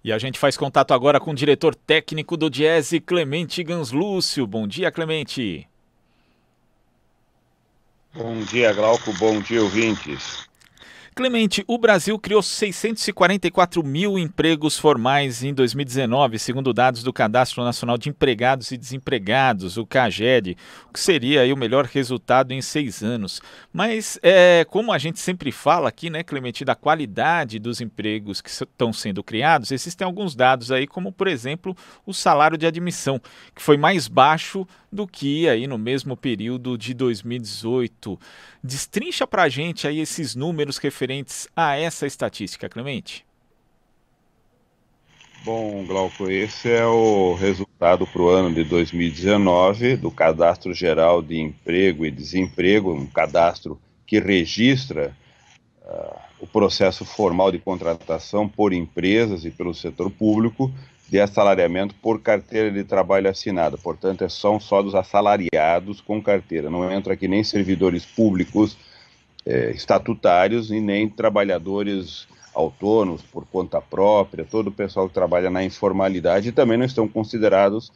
E a gente faz contato agora com o diretor técnico do Diese, Clemente Ganslúcio. Bom dia, Clemente. Bom dia, Glauco. Bom dia, ouvintes. Clemente, o Brasil criou 644 mil empregos formais em 2019, segundo dados do Cadastro Nacional de Empregados e Desempregados, o CAGED, o que seria aí o melhor resultado em 6 anos. Mas, como a gente sempre fala aqui, né, Clemente, da qualidade dos empregos que estão sendo criados, existem alguns dados aí, como, por exemplo, o salário de admissão, que foi mais baixo do que aí no mesmo período de 2018. Destrincha para a gente aí esses números referentes a essa estatística, Clemente. Bom, Glauco, esse é o resultado para o ano de 2019 do Cadastro Geral de Emprego e Desemprego, um cadastro que registra o processo formal de contratação por empresas e pelo setor público de assalariamento por carteira de trabalho assinada. Portanto, são só dos assalariados com carteira. Não entra aqui nem servidores públicos estatutários e nem trabalhadores autônomos por conta própria, todo o pessoal que trabalha na informalidade, e também não estão considerados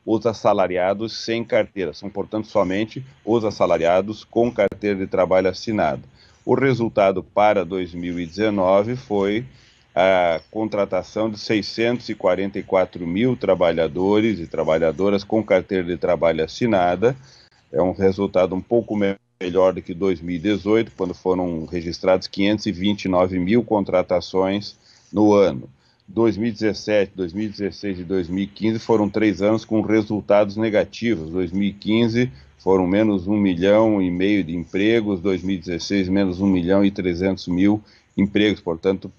os assalariados sem carteira, são, portanto, somente os assalariados com carteira de trabalho assinada. O resultado para 2019 foi a contratação de 644 mil trabalhadores e trabalhadoras com carteira de trabalho assinada. É um resultado um pouco melhor do que 2018, quando foram registrados 529 mil contratações no ano. 2017, 2016 e 2015 foram 3 anos com resultados negativos. 2015 foram menos 1,5 milhão de empregos, 2016 menos 1,3 milhão empregos. Portanto,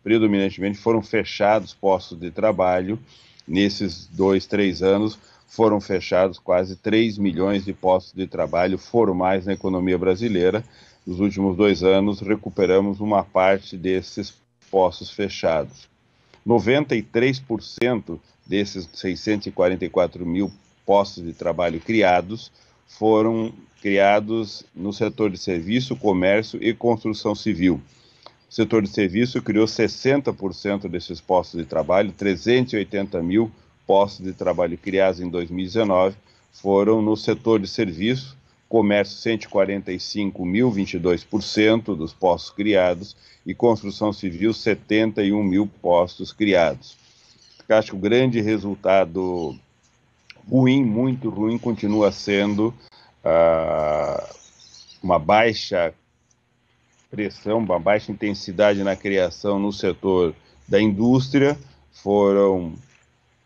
predominantemente foram fechados postos de trabalho. Nesses 2, 3 anos foram fechados quase 3 milhões de postos de trabalho formais na economia brasileira. Nos últimos 2 anos recuperamos uma parte desses postos fechados. 93% desses 644 mil postos de trabalho criados foram criados no setor de serviço, comércio e construção civil. O setor de serviço criou 60% desses postos de trabalho, 380 mil postos de trabalho criados em 2019 foram no setor de serviço, comércio 145 mil, 22% dos postos criados, e construção civil 71 mil postos criados. Acho que o grande resultado ruim, muito ruim, continua sendo uma baixa pressão, uma baixa intensidade na criação no setor da indústria. Foram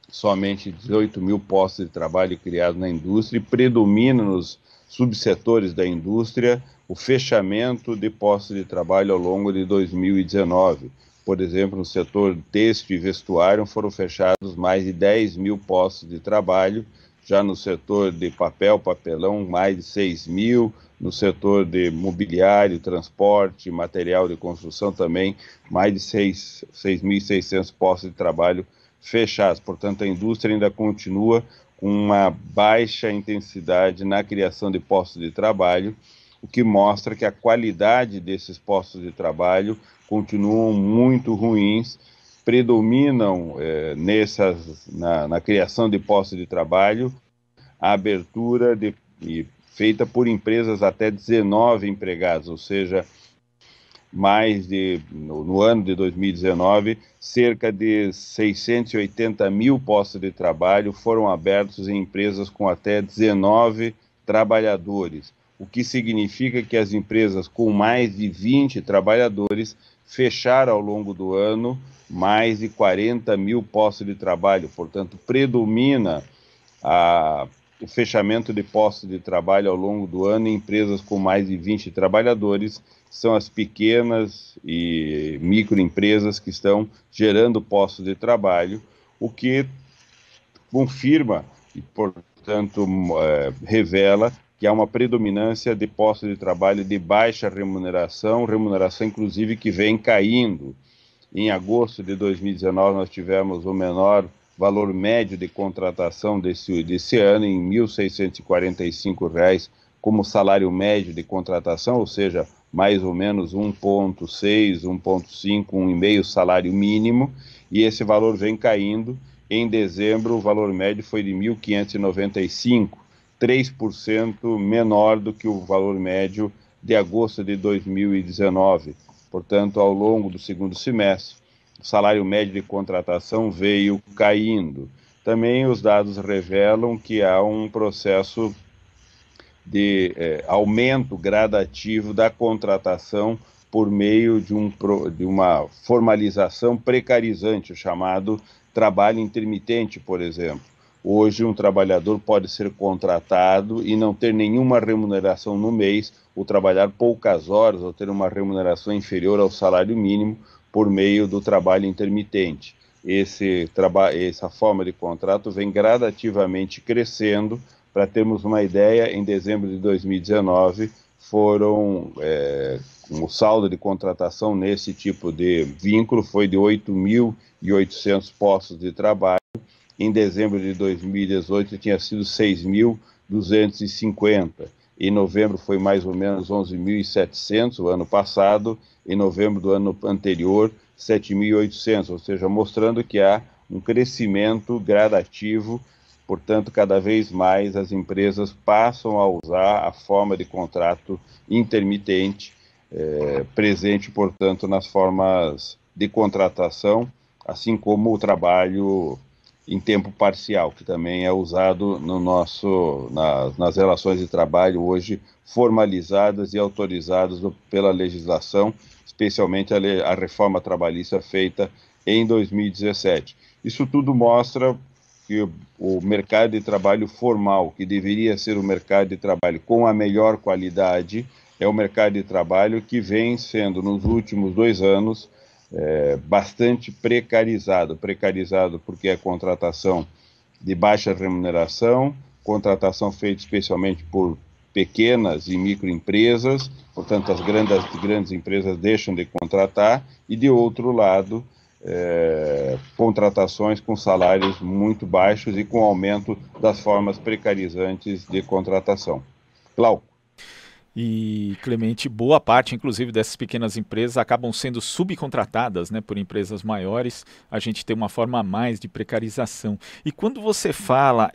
somente 18 mil postos de trabalho criados na indústria, e predomina nos subsetores da indústria o fechamento de postos de trabalho ao longo de 2019. Por exemplo, no setor têxtil e vestuário foram fechados mais de 10 mil postos de trabalho, já no setor de papel, papelão, mais de 6 mil, no setor de mobiliário, transporte, material de construção também, mais de 6.600 postos de trabalho fechados. Portanto, a indústria ainda continua com uma baixa intensidade na criação de postos de trabalho, o que mostra que a qualidade desses postos de trabalho continuam muito ruins, predominam na criação de postos de trabalho a abertura feita por empresas até 19 empregados, ou seja, no ano de 2019, cerca de 680 mil postos de trabalho foram abertos em empresas com até 19 trabalhadores, o que significa que as empresas com mais de 20 trabalhadores fecharam ao longo do ano mais de 40 mil postos de trabalho. Portanto, predomina o fechamento de postos de trabalho ao longo do ano em empresas com mais de 20 trabalhadores. São as pequenas e microempresas que estão gerando postos de trabalho, o que confirma e, portanto, revela que há uma predominância de postos de trabalho de baixa remuneração, remuneração inclusive que vem caindo. Em agosto de 2019 nós tivemos o menor valor médio de contratação desse ano em R$ 1.645 como salário médio de contratação, ou seja, mais ou menos 1,6, 1,5, 1,5 salário mínimo, e esse valor vem caindo. Em dezembro, o valor médio foi de 1.595, 3% menor do que o valor médio de agosto de 2019. Portanto, ao longo do segundo semestre, o salário médio de contratação veio caindo. Também os dados revelam que há um processo de aumento gradativo da contratação por meio de uma formalização precarizante, o chamado trabalho intermitente, por exemplo. Hoje, um trabalhador pode ser contratado e não ter nenhuma remuneração no mês, ou trabalhar poucas horas, ou ter uma remuneração inferior ao salário mínimo por meio do trabalho intermitente. Essa forma de contrato vem gradativamente crescendo. Para termos uma ideia, em dezembro de 2019, o saldo de contratação nesse tipo de vínculo foi de 8.800 postos de trabalho. Em dezembro de 2018 tinha sido 6.250. Em novembro foi mais ou menos 11.700, o ano passado. Em novembro do ano anterior, 7.800, ou seja, mostrando que há um crescimento gradativo. Portanto, cada vez mais as empresas passam a usar a forma de contrato intermitente, presente, portanto, nas formas de contratação, assim como o trabalho em tempo parcial, que também é usado nas relações de trabalho hoje formalizadas e autorizadas pela legislação, especialmente a reforma trabalhista feita em 2017. Isso tudo mostra que o mercado de trabalho formal, que deveria ser o mercado de trabalho com a melhor qualidade, é o mercado de trabalho que vem sendo, nos últimos 2 anos, bastante precarizado porque é contratação de baixa remuneração, contratação feita especialmente por pequenas e microempresas, portanto as grandes empresas deixam de contratar, e de outro lado, contratações com salários muito baixos e com aumento das formas precarizantes de contratação. Glauco. E, Clemente, boa parte, inclusive, dessas pequenas empresas acabam sendo subcontratadas, né, por empresas maiores. A gente tem uma forma a mais de precarização. E quando você fala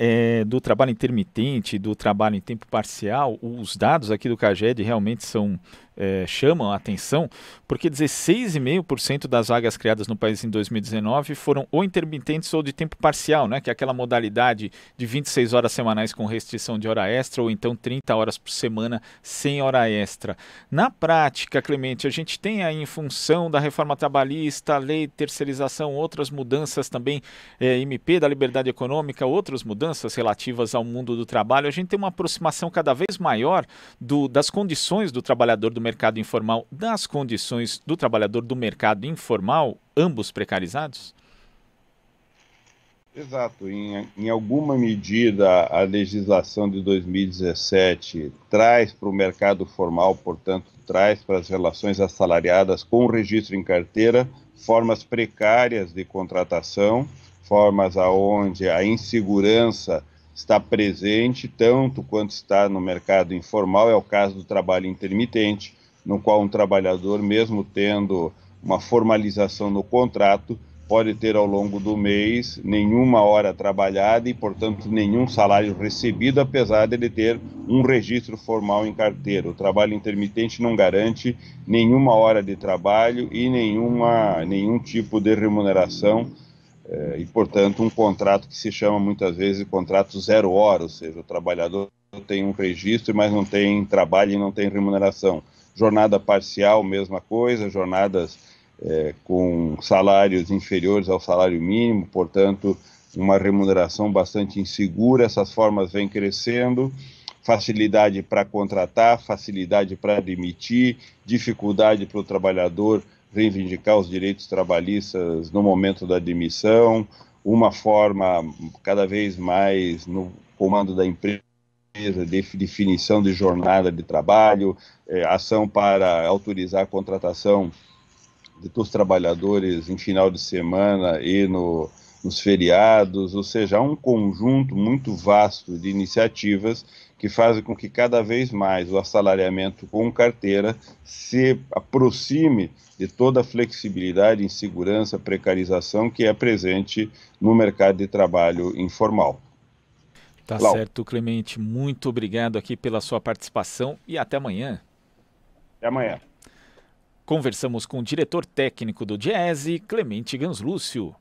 do trabalho intermitente, do trabalho em tempo parcial, os dados aqui do CAGED realmente chamam a atenção, porque 16,5% das vagas criadas no país em 2019 foram ou intermitentes ou de tempo parcial, né, que é aquela modalidade de 26 horas semanais com restrição de hora extra, ou então 30 horas por semana sem hora extra. Na prática, Clemente, a gente tem aí, em função da reforma trabalhista, lei de terceirização, outras mudanças também, MP da liberdade econômica, outras mudanças relativas ao mundo do trabalho, a gente tem uma aproximação cada vez maior das condições do trabalhador do mercado informal, das condições do trabalhador do mercado informal, ambos precarizados? Exato. Em alguma medida, a legislação de 2017 traz para o mercado formal, portanto, traz para as relações assalariadas com o registro em carteira formas precárias de contratação, formas aonde a insegurança está presente, tanto quanto está no mercado informal. É o caso do trabalho intermitente, no qual um trabalhador, mesmo tendo uma formalização no contrato, pode ter ao longo do mês nenhuma hora trabalhada e, portanto, nenhum salário recebido, apesar de ele ter um registro formal em carteira. O trabalho intermitente não garante nenhuma hora de trabalho e nenhum tipo de remuneração, e, portanto, um contrato que se chama muitas vezes de contrato 0 hora, ou seja, o trabalhador tem um registro, mas não tem trabalho e não tem remuneração. Jornada parcial, mesma coisa, jornadas com salários inferiores ao salário mínimo, portanto, uma remuneração bastante insegura. Essas formas vêm crescendo, facilidade para contratar, facilidade para demitir, dificuldade para o trabalhador reivindicar os direitos trabalhistas no momento da demissão, uma forma cada vez mais no comando da empresa, definição de jornada de trabalho, ação para autorizar a contratação dos trabalhadores em final de semana e nos feriados, ou seja, há um conjunto muito vasto de iniciativas que fazem com que cada vez mais o assalariamento com carteira se aproxime de toda a flexibilidade, insegurança, precarização que é presente no mercado de trabalho informal. Tá Lau, certo, Clemente. Muito obrigado aqui pela sua participação e até amanhã. até amanhã. Conversamos com o diretor técnico do Diese, Clemente Ganslúcio.